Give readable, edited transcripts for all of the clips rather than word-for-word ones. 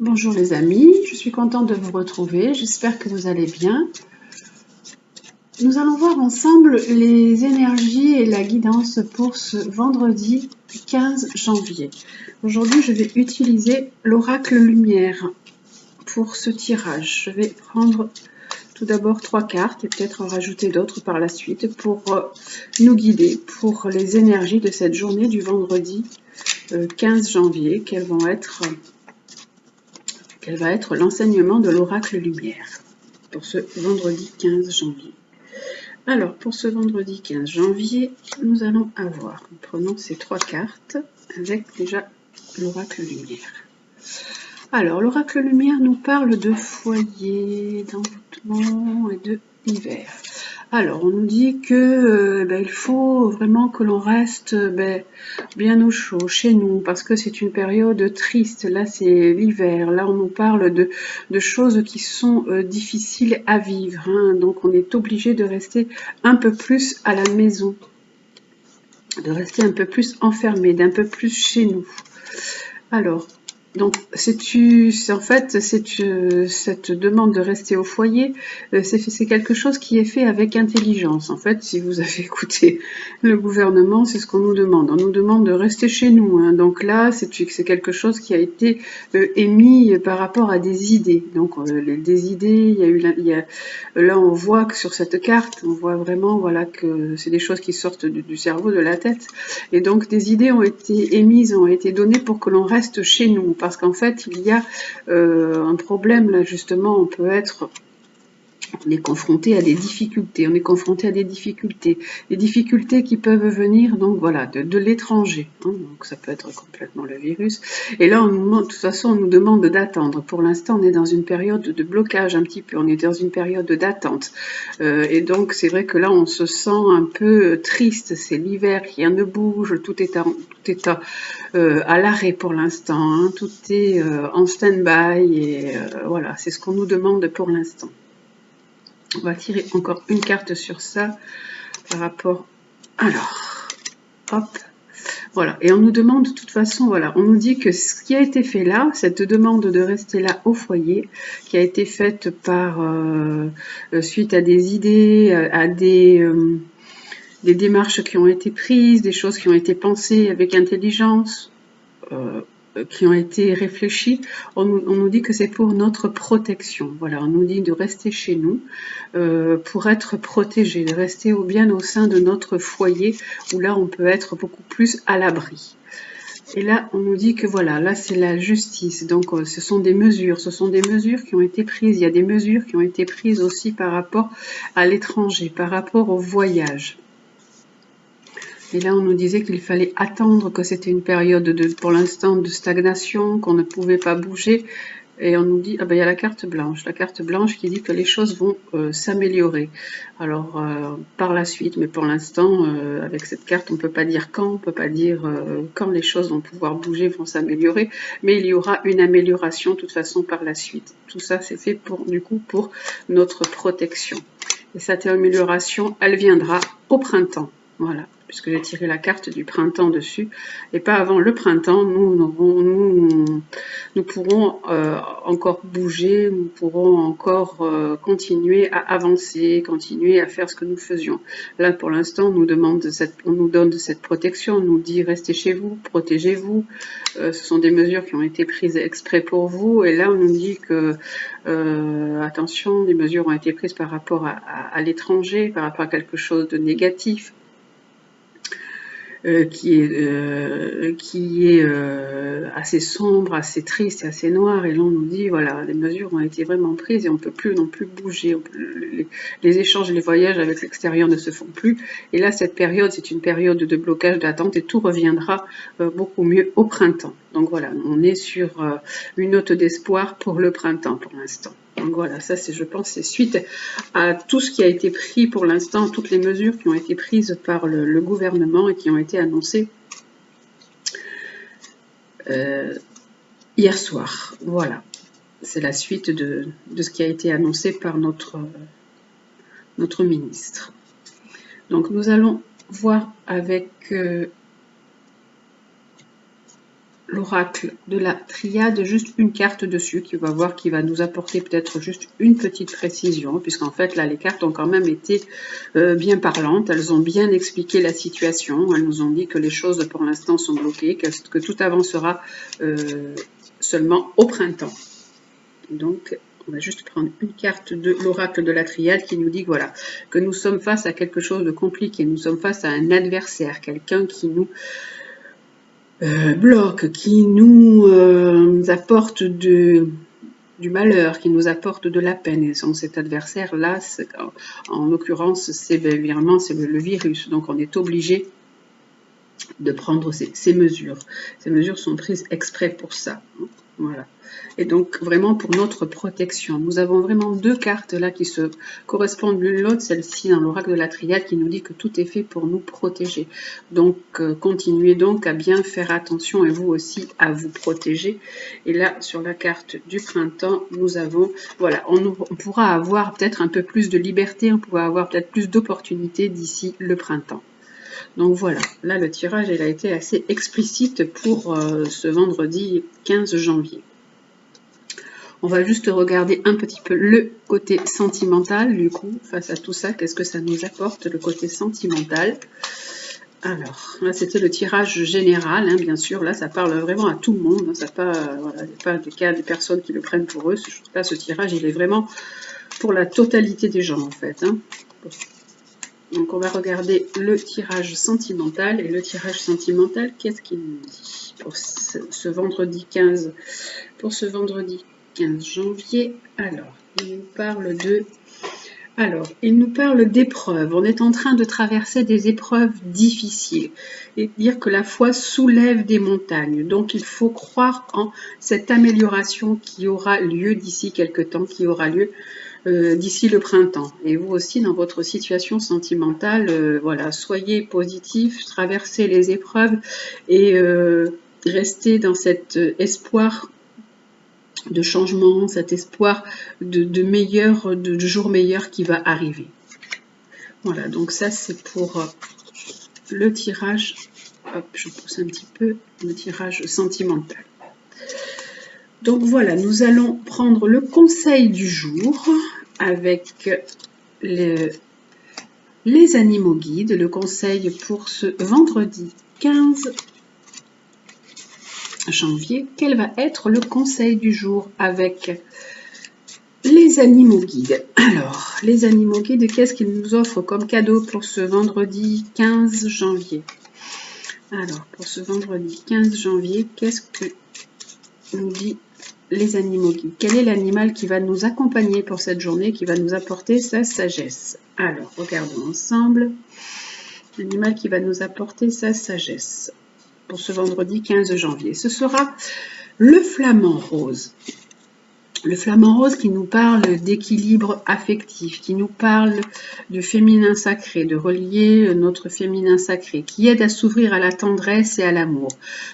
Bonjour les amis, je suis contente de vous retrouver, j'espère que vous allez bien. Nous allons voir ensemble les énergies et la guidance pour ce vendredi 15 janvier. Aujourd'hui, je vais utiliser l'oracle lumière pour ce tirage. Je vais prendre tout d'abord 3 cartes et peut-être en rajouter d'autres par la suite pour nous guider pour les énergies de cette journée du vendredi 15 janvier, quel va être l'enseignement de l'oracle lumière pour ce vendredi 15 janvier. Alors, pour ce vendredi 15 janvier, nous allons avoir, nous prenons ces 3 cartes avec déjà l'oracle lumière. Alors, l'oracle lumière nous parle de foyer, d'envoûtement et de hiver. Alors, on nous dit que il faut vraiment que l'on reste bien au chaud chez nous parce que c'est une période triste. Là, c'est l'hiver. Là, on nous parle de choses qui sont difficiles à vivre. Hein. Donc, on est obligé de rester un peu plus à la maison, de rester un peu plus enfermé, d'un peu plus chez nous. Alors, donc, cette demande de rester au foyer, c'est quelque chose qui est fait avec intelligence. En fait, si vous avez écouté le gouvernement, c'est ce qu'on nous demande. On nous demande de rester chez nous. Hein. Donc là, c'est quelque chose qui a été émis par rapport à des idées. Donc, des idées, là, on voit que sur cette carte, on voit vraiment, voilà, que c'est des choses qui sortent du cerveau, de la tête. Et donc, des idées ont été émises, ont été données pour que l'on reste chez nous. Parce qu'en fait, il y a un problème, là, justement, on est confronté à des difficultés, des difficultés qui peuvent venir donc voilà de l'étranger. Hein, donc ça peut être complètement le virus. Et là, de toute façon, on nous demande d'attendre. Pour l'instant, on est dans une période de blocage un petit peu. On est dans une période d'attente. Et donc c'est vrai que là, on se sent un peu triste. C'est l'hiver, rien ne bouge, tout est à l'arrêt pour l'instant. Hein, tout est en stand-by et voilà, c'est ce qu'on nous demande pour l'instant. On va tirer encore une carte sur ça par rapport. Alors, hop, voilà. Et on nous demande de toute façon, voilà, on nous dit que ce qui a été fait là, cette demande de rester là au foyer, qui a été faite par suite à des idées, à des démarches qui ont été prises, des choses qui ont été pensées avec intelligence. Qui ont été réfléchis, on nous dit que c'est pour notre protection. Voilà, on nous dit de rester chez nous pour être protégé, de rester bien au sein de notre foyer où là on peut être beaucoup plus à l'abri. Et là, on nous dit que voilà, là c'est la justice. Donc ce sont des mesures qui ont été prises. Il y a des mesures qui ont été prises aussi par rapport à l'étranger, par rapport au voyage. Et là, on nous disait qu'il fallait attendre, que c'était une période pour l'instant de stagnation, qu'on ne pouvait pas bouger. Et on nous dit, il y a la carte blanche qui dit que les choses vont s'améliorer. Alors, par la suite, mais pour l'instant, avec cette carte, on ne peut pas dire quand, on ne peut pas dire quand les choses vont pouvoir bouger, vont s'améliorer, mais il y aura une amélioration de toute façon par la suite. Tout ça, c'est fait pour notre protection. Et cette amélioration, elle viendra au printemps. Voilà, puisque j'ai tiré la carte du printemps dessus. Et pas avant le printemps, nous pourrons encore bouger, nous pourrons encore continuer à avancer, continuer à faire ce que nous faisions. Là, pour l'instant, on nous donne de cette protection, on nous dit restez chez vous, protégez-vous. Ce sont des mesures qui ont été prises exprès pour vous. Et là, on nous dit que attention, des mesures ont été prises par rapport à l'étranger, par rapport à quelque chose de négatif. Qui est assez sombre, assez triste et assez noir. Et là, on nous dit, voilà, les mesures ont été vraiment prises et on ne peut plus non plus bouger. Les échanges et les voyages avec l'extérieur ne se font plus. Et là, cette période, c'est une période de blocage, d'attente et tout reviendra beaucoup mieux au printemps. Donc voilà, on est sur une note d'espoir pour le printemps pour l'instant. Donc voilà, ça je pense, c'est suite à tout ce qui a été pris pour l'instant, toutes les mesures qui ont été prises par le gouvernement et qui ont été annoncées hier soir. Voilà, c'est la suite de ce qui a été annoncé par notre ministre. Donc nous allons voir avec l'oracle de la triade, juste une carte dessus qui va nous apporter peut-être juste une petite précision, puisqu'en fait là les cartes ont quand même été bien parlantes, elles ont bien expliqué la situation, elles nous ont dit que les choses pour l'instant sont bloquées, que tout avancera seulement au printemps. Donc on va juste prendre une carte de l'oracle de la triade qui nous dit voilà, que nous sommes face à quelque chose de compliqué, nous sommes face à un adversaire, quelqu'un qui nous bloque, qui nous apporte du malheur, qui nous apporte de la peine. Et cet adversaire-là, en l'occurrence, c'est évidemment le virus. Donc on est obligé de prendre ces mesures. Ces mesures sont prises exprès pour ça. Voilà. Et donc vraiment pour notre protection. Nous avons vraiment deux cartes là qui se correspondent l'une l'autre. Celle-ci dans l'oracle de la triade qui nous dit que tout est fait pour nous protéger. Donc continuez donc à bien faire attention et vous aussi à vous protéger. Et là sur la carte du printemps, nous avons, voilà, on pourra avoir peut-être un peu plus de liberté, on pourra avoir peut-être plus d'opportunités d'ici le printemps. Donc voilà, là le tirage il a été assez explicite pour ce vendredi 15 janvier. On va juste regarder un petit peu le côté sentimental du coup, face à tout ça, qu'est-ce que ça nous apporte, le côté sentimental. Alors, là c'était le tirage général, hein, bien sûr, là ça parle vraiment à tout le monde, hein, ça pas, voilà, il n'y a pas des cas de personnes qui le prennent pour eux, là ce tirage il est vraiment pour la totalité des gens en fait. Hein. Donc on va regarder le tirage sentimental. Et le tirage sentimental, qu'est-ce qu'il nous dit pour ce vendredi 15 janvier? Alors, il nous parle d'épreuves. On est en train de traverser des épreuves difficiles. Et dire que la foi soulève des montagnes. Donc il faut croire en cette amélioration qui aura lieu d'ici quelques temps, qui aura lieu d'ici le printemps. Et vous aussi, dans votre situation sentimentale, voilà, soyez positif, traversez les épreuves et restez dans cet espoir de changement, cet espoir de jours meilleurs qui va arriver. Voilà, donc ça c'est pour le tirage, hop, je pousse un petit peu, le tirage sentimental. Donc voilà, nous allons prendre le conseil du jour avec les animaux guides, le conseil pour ce vendredi 15 janvier. Quel va être le conseil du jour avec les animaux guides? Alors, les animaux guides, qu'est-ce qu'ils nous offrent comme cadeau pour ce vendredi 15 janvier? Alors, pour ce vendredi 15 janvier, qu'est-ce que nous dit les animaux guides? Quel est l'animal qui va nous accompagner pour cette journée, qui va nous apporter sa sagesse? Alors, regardons ensemble. L'animal qui va nous apporter sa sagesse pour ce vendredi 15 janvier. Ce sera le flamant rose. Le flamant rose qui nous parle d'équilibre affectif, qui nous parle du féminin sacré, de relier notre féminin sacré, qui aide à s'ouvrir à la tendresse et à l'amour.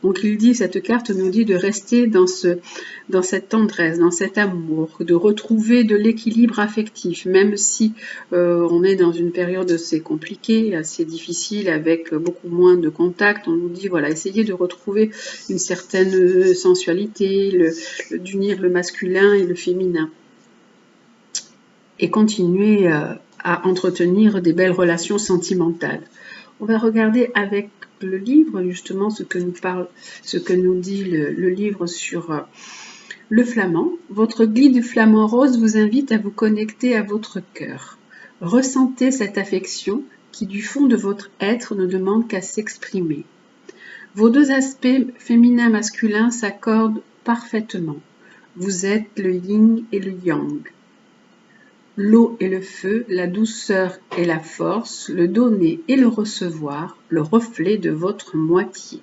Donc il dit, cette carte nous dit de rester dans cette tendresse, dans cet amour, de retrouver de l'équilibre affectif, même si on est dans une période assez compliquée, assez difficile, avec beaucoup moins de contacts. On nous dit, voilà, essayez de retrouver une certaine sensualité, d'unir le masculin et le féminin, et continuer à entretenir des belles relations sentimentales. On va regarder avec le livre justement ce que nous dit le livre sur le flamand. Votre guide flamand rose vous invite à vous connecter à votre cœur. Ressentez cette affection qui du fond de votre être ne demande qu'à s'exprimer. Vos deux aspects féminin-masculin s'accordent parfaitement. Vous êtes le yin et le yang. L'eau et le feu, la douceur et la force, le donner et le recevoir, le reflet de votre moitié.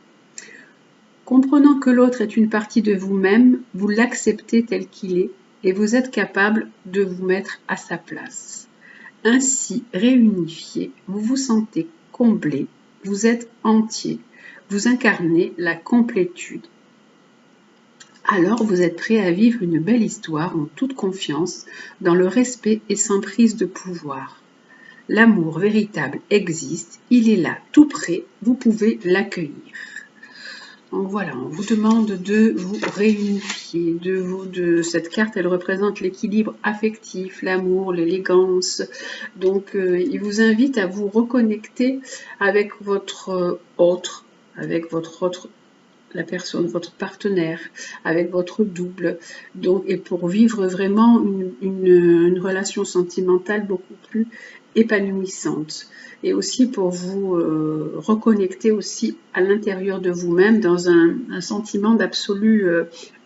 Comprenant que l'autre est une partie de vous-même, vous l'acceptez tel qu'il est et vous êtes capable de vous mettre à sa place. Ainsi réunifié, vous vous sentez comblé, vous êtes entier, vous incarnez la complétude. Alors vous êtes prêt à vivre une belle histoire en toute confiance, dans le respect et sans prise de pouvoir. L'amour véritable existe, il est là, tout près, vous pouvez l'accueillir. Donc voilà, on vous demande de vous réunifier, cette carte, elle représente l'équilibre affectif, l'amour, l'élégance. Donc il vous invite à vous reconnecter avec votre autre, la personne, votre partenaire, avec votre double. Donc, et pour vivre vraiment une relation sentimentale beaucoup plus épanouissante. Et aussi pour vous reconnecter aussi à l'intérieur de vous-même dans un sentiment d'absolue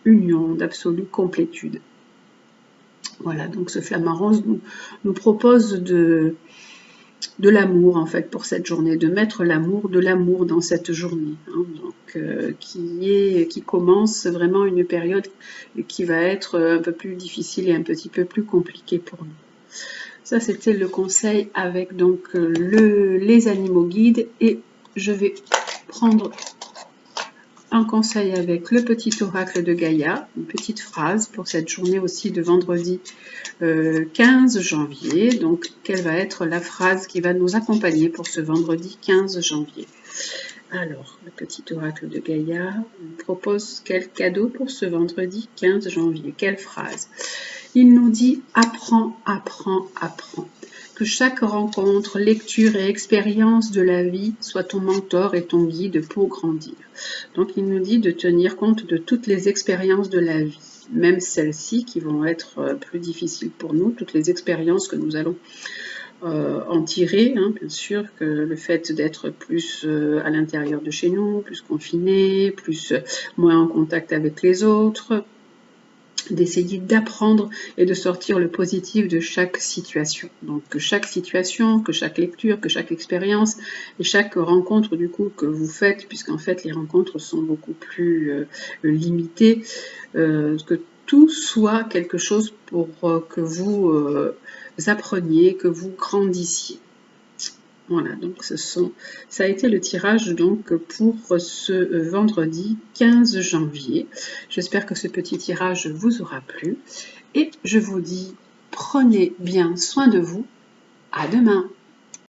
union, d'absolue complétude. Voilà, donc ce flamant rose nous propose de l'amour en fait pour cette journée, de mettre de l'amour dans cette journée, hein, donc qui commence vraiment une période qui va être un peu plus difficile et un petit peu plus compliquée pour nous. Ça c'était le conseil avec donc les animaux guides, et je vais prendre un conseil avec le petit oracle de Gaïa, une petite phrase pour cette journée aussi de vendredi 15 janvier. Donc, quelle va être la phrase qui va nous accompagner pour ce vendredi 15 janvier? Alors, le petit oracle de Gaïa nous propose quel cadeau pour ce vendredi 15 janvier? Quelle phrase? Il nous dit « Apprends, apprends, apprends ». Que chaque rencontre, lecture et expérience de la vie soit ton mentor et ton guide pour grandir. Donc, il nous dit de tenir compte de toutes les expériences de la vie, même celles-ci qui vont être plus difficiles pour nous, toutes les expériences que nous allons en tirer, hein, bien sûr, que le fait d'être plus à l'intérieur de chez nous, plus confiné, moins en contact avec les autres, d'essayer d'apprendre et de sortir le positif de chaque situation. Donc que chaque situation, que chaque lecture, que chaque expérience et chaque rencontre du coup que vous faites, puisqu'en fait les rencontres sont beaucoup plus limitées, que tout soit quelque chose pour que vous appreniez, que vous grandissiez. Voilà, donc ça a été le tirage donc pour ce vendredi 15 janvier. J'espère que ce petit tirage vous aura plu et je vous dis prenez bien soin de vous. À demain.